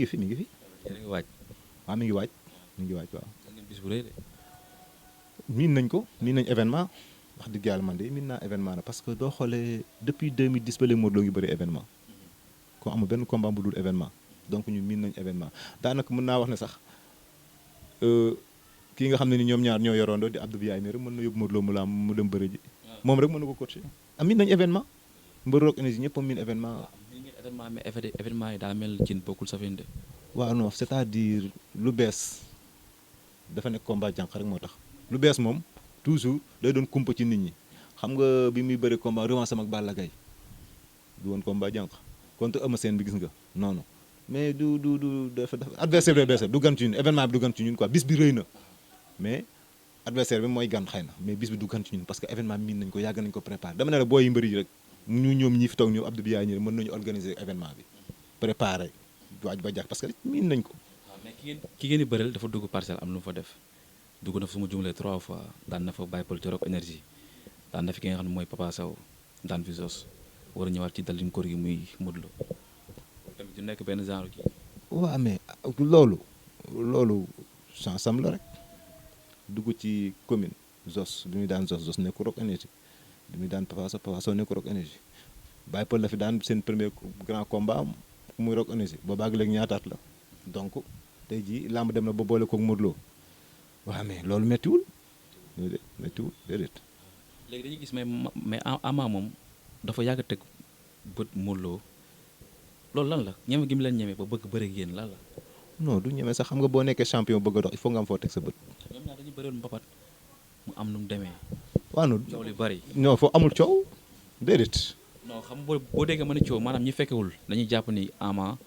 fi mi ngi fi. yéen a ngi waaj. waaw mi ngi waaj waaw. da ngeen bis bu rëy de. miin nañ ko miin nañ événement wax dëgg yàlla man de miin naa événement la parce que doo xoolee depuis 2010 ba léegi Modou Lo ngi bëri événement ko amul benn combat bu dul événement donc ñun miin nañ événement daanaka mën naa wax ne sax kii nga xam ne ni ñoom ñaar ñoo yoroondoo di Abdou Biaye mi rek mën na yóbbu Modou Lo mu dem bëri ji moom rek mën na ko coacher miin nañ événement mbër Rock Énergie ñëpp a miin événement. miin ngeen événement mais événement yi daa mel cin bokkul safin de. waaw non c'est-à-dire lu bees dafa nekk combat jànq rek moo tax lu bees moom toujours day doon kumpa ci nit ñi xam nga bi muy bëri combat revanche am ak Balla Gaye du woon combat jànq contre Eumeu Sène bi gis nga non mais du dafa adversaire du gan ci ñun événement bi du gan ci ñun quoi bis bi rëy na mais adversaire bi mooy gan xëy na mais bis bi du gan ci ñun parce que événement bi miin nañ ko yàgg nañ ko préparé dama ne la booy yi mbëri yi rek ñoom ñi fi toog ñoom Abdou Biaye ñi mën nañu organiser événement bi préparé waaj ba jàkk parce que miin nañ ko. waaw mais ki ngeen di bëreel dafa dugg parcelle am lu mu fa def dugg na fa su ma jumlee 3 fois daan na fa Baye Paul ci Rock Énergie daan na fi ki nga xam ne mooy Papa Sow daan fi Zos war a ñëwaat ci dalin kor gi muy Modou Lo tamit du nekk benn genre kii. waaw mais loolu chance am la rek dugg ci commune Zos bi muy daan Zos nekk Rock Énergie bi muy daan Papa Sow nekk Rock Énergie Baye Paul la fi daan seen premier grand combat am muy Rock Énergie boobaag léegi ñaataat la donc tey jii làmb dem na ba boole koog Modou Lo waaw mais loolu méttiwul déedéet. léegi dañuy gis mais Ama moom dafa yàgg a teg bët Modou Lo loolu lan la ñeme gi mu leen ñeme ba bëgg bëre ak yéen lan la. non du ñeme sax xam nga boo nekkee champion bëgg a dox il faut nga am foo teg sa bët. ñoom ñaar dañuy bëreelu mbapat mu am nu mu demee. waaw non coow li bari. non foo amul coow déedéet. non xam boo déggee mën a coow maanaam ñi fekkewul dañuy jàpp ni Ama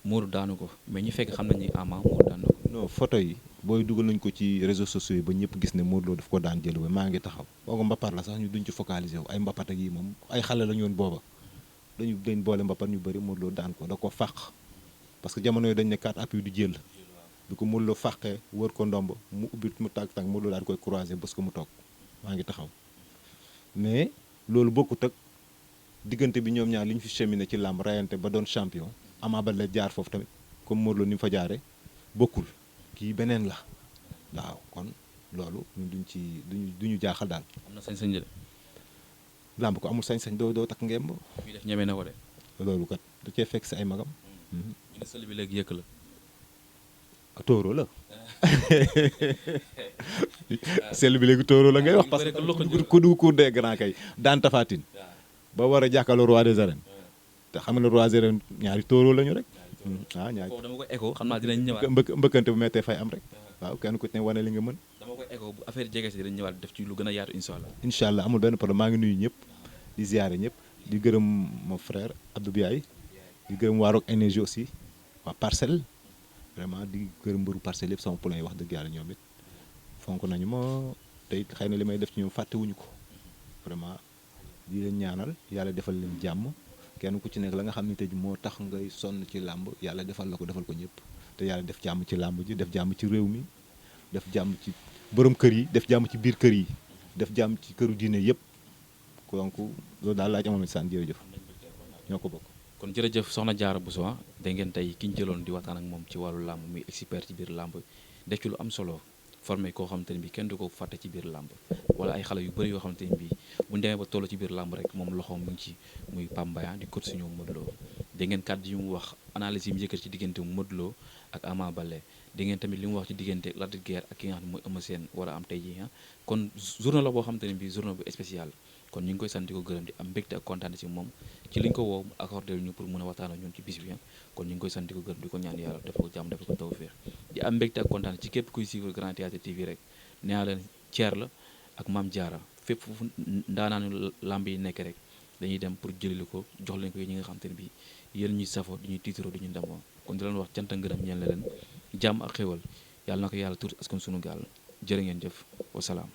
Modou daanu ko mais ñi fekk xam nañ ni Ama Modou daanu ko. non photo yi booy dugal nañ ko ci réseaux sociaux yi ba ñëpp gis ne Modou Lo daf ko daan jël ba maa ngi taxaw boo ko mbapat la sax ñu duñ ci focaliser wu ay mbapat ak yi moom ay xale la ñu woon booba dañ boole mbapat ñu bëri Modou Lo daan ko da ko fàq parce que jamono yooyu dañ ne 4 appuis du jël bi ko Modou Lo fàqee wër ko ndomb mu ubbi mu tàgg Modou Lo daal koy croiser bés ko mu toog maa ngi taxaw mais loolu bokkut ak diggante bi ñoom ñaar li ñu fi cheminé ci làmb rayante ba doon champion Ama Baldé jaar foofu tamit comme Modou Lo ni mu fa jaaree bokkul kii beneen la waaw kon loolu ñun duñu jaaxal daal. am na sañ-sañ de. làmb ko amul sañ-sañ doo takk ngemb. muy def ñeme na ko de. loolu kat da cee fekk si ay magam. ñu ne sël bi léegi yëkk la. tóoro la. sël bi léegi tóoro la ngay wax parce que ku dugg cour des grands kay daan tafaatin ba war a jàkkaarloo roi des arènes te xam nga ne roi des arènes ñaari tóoro lañu rek. ah ñaari foofu dama ko écho xam naa dinañ ñëwaat. mbëkkante bu mettee fay am rek. waaw kenn ku ci ne wane li nga mën. dama ko écho bu affaire jege si dinañ ñëwaat def ci lu gën a yaatu incha allah. incha allah amul benn problème maa ngi nuyu ñëpp di ziare ñëpp di gërëm mon frère Abdou Biaye di gërëm waa Rock Énergie aussi waa Parcelles vraiment di gërëm mbëru Parcelles yëpp sama poulain yi wax dëgg yàlla ñoom it fonk nañu ma tey xëy na li may def ci ñoom fàttewuñu ko vraiment di leen ñaanal yàlla defal leen jàmm kenn ku ci nekk la nga xam ne tey moo tax ngay sonn ci làmb yàlla defal la ko defal ko ñëpp te yàlla def jàmm ci làmb ji def jàmm ci réew mi def jàmm ci borom kër yi def jàmm ci biir kër yi def jàmm ci këru diine yëpp donc loolu daal laa ci amoon saan jërëjëf ñoo ko bokk. kon jërëjëf soxna Diarra Bousso da ngeen tey ki ñu jëloon di waxtaan ak moom ci wàllu làmb muy expert ci biir làmb def ci lu am solo formé koo xamante ne bi kenn du ko fàtte ci biir làmb wala ay xale yu bëri yoo xamante ne bi bu ñu demee ba toll ci biir làmb rek moom loxoom mu ngi ci muy Pape Mbaye di coach suñu Modou Lo da ngeen kàddu yu mu wax analyse yi mu yëkkat ci diggante Modou Lo ak Ama Baldé da ngeen tamit li mu wax ci diggante Lac de Guiers ak ki nga xam ne mooy Eumeu Sène war a am tey jii kon journée la boo xamante ne bi journée bu spécial kon ñu ngi koy sant di ko gërëm di am mbégte ak kontaan ci moom ci li ñu ko woo mu accordé ñu pour mën a waxtaan ak ñun ci bis bi kon ñu ngi koy sant di ko gërëm di ko ñaan yàlla defal ko jàmm defal ko tawfeex di am mbégte ak kontaan ci képp kuy suivre Grand Théâtre TV rek nee naa leen Thier la ak Mame Diarra fépp fu ndaanaanu lamb yi nekk rek dañuy dem pour jëlili ko jox leen ko ñi nga xam te ne bi yéen ñuy safoo di ñuy tiitaroo di ñu ndamoo kon di leen wax cant ak ngërëm ñeen la leen jàmm ak xéwal yàlla na ko yàlla tuuti askan sunu gaal jërë ngeen jëf wasalaam